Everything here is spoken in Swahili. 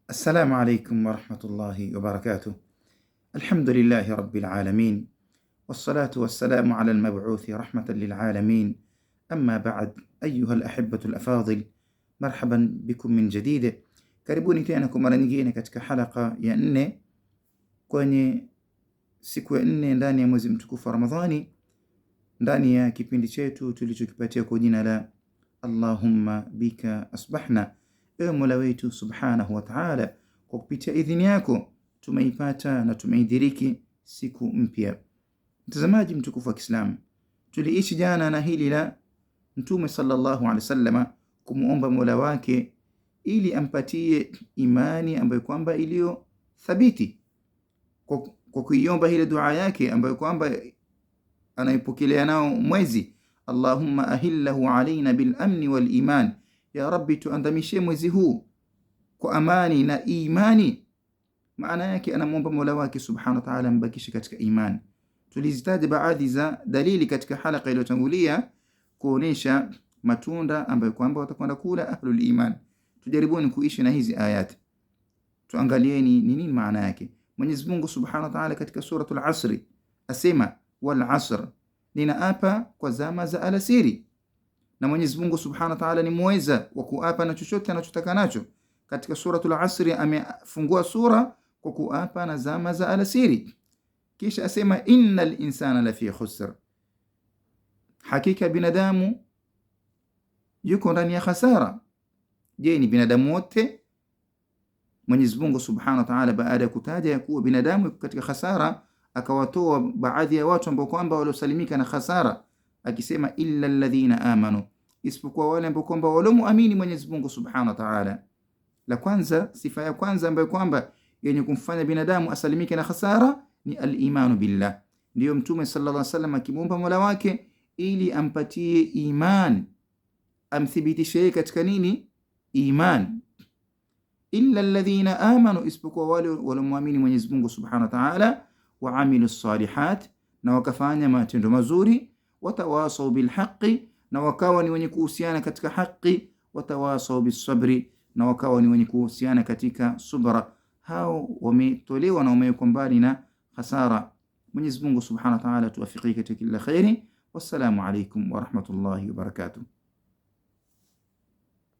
السلام عليكم ورحمة الله وبركاته. الحمد لله رب العالمين، والصلاة والسلام على المبعوث رحمة للعالمين. أما بعد، أيها الأحبة الأفاضل، مرحبا بكم من جديد. Karibuni tena kwa mara nyingine katika halaka ya 4 kwenye siku ya 4 ndani ya mwezi mtukufu wa Ramadhani, ndani ya kipindi chetu tulichokipatia kwa jina la Allahumma bika asbahna. Ewe Mola wetu subhanahu wa ta'ala, kwa kupitia idhini yako tumeipata na tumeidiriki siku mpya. Mtazamaji mtukufu wa Kiislamu, tuliishi jana na hili la Mtume sallallahu alaihi wasallam kumuomba Mola wake ili ampatie imani ambayo kwamba iliyo thabiti, kwa kuiomba ile dua yake ambayo kwamba anaipokelea nao mwezi, Allahumma ahillahu alaina bil amni wal iman, ya Rabbi tuandamishe mwezi huu kwa amani na imani. Maana yake anamuomba Mola wake subhanahu wa ta'ala mbakishe katika imani. Tulizitaja baadhi za dalili katika halaka iliyotangulia kuonesha matunda ambayo kwamba watakwenda kula ahlul iman. Tujaribuni kuishi na hizi ayati, tuangalieni nini maana yake. Mwenyezi Mungu subhanahu wa ta'ala katika suratul Asri asema wal asr, ninaapa kwa zama za alasiri. Na Mwenyezi Mungu subhanahu wa ta'ala ni muweza wa kuapa na chochote anachotaka nacho. Katika suratul Asri amefungua sura kwa kuapa na zama za alasiri, kisha asema innal insana lafi khusr, hakika binadamu yuko ndani ya khasara. Je, ni binadamu wote? Mwenyezi Mungu subhanahu wa ta'ala baada ya kutaja ya kuwa binadamu yuko katika khasara, akawatoa baadhi ya watu ambao kwamba waliosalimika na khasara, akisema illa alladhina amanu, isipokuwa wale ambao kwamba waliomuamini Mwenyezi Mungu subhanahu wa ta'ala. La kwanza, sifa ya kwanza ambayo kwamba yenye kumfanya binadamu asalimike na khasara ni al-imanu billah. Ndio Mtume sallallahu alaihi wasallam akimuomba Mola wake ili ampatie iman, amthibitishe katika nini? Iman. Illa alladhina amanu, isipokuwa wale waliomuamini Mwenyezi Mungu subhanahu wa ta'ala, wa amilus salihat, na wakafanya matendo mazuri, watawasau bil haqqi, na wakawa ni wenye kuhusiana katika haki, watawasau bis sabri, na wakawa ni wenye kuhusiana katika subra. Hao wametolewa na wamewekwa mbali na hasara. Mwenyezi Mungu subhanahu wa ta'ala tuwafikie katika kila khairi. Wassalamu alaykum wa rahmatullahi wa barakatuh.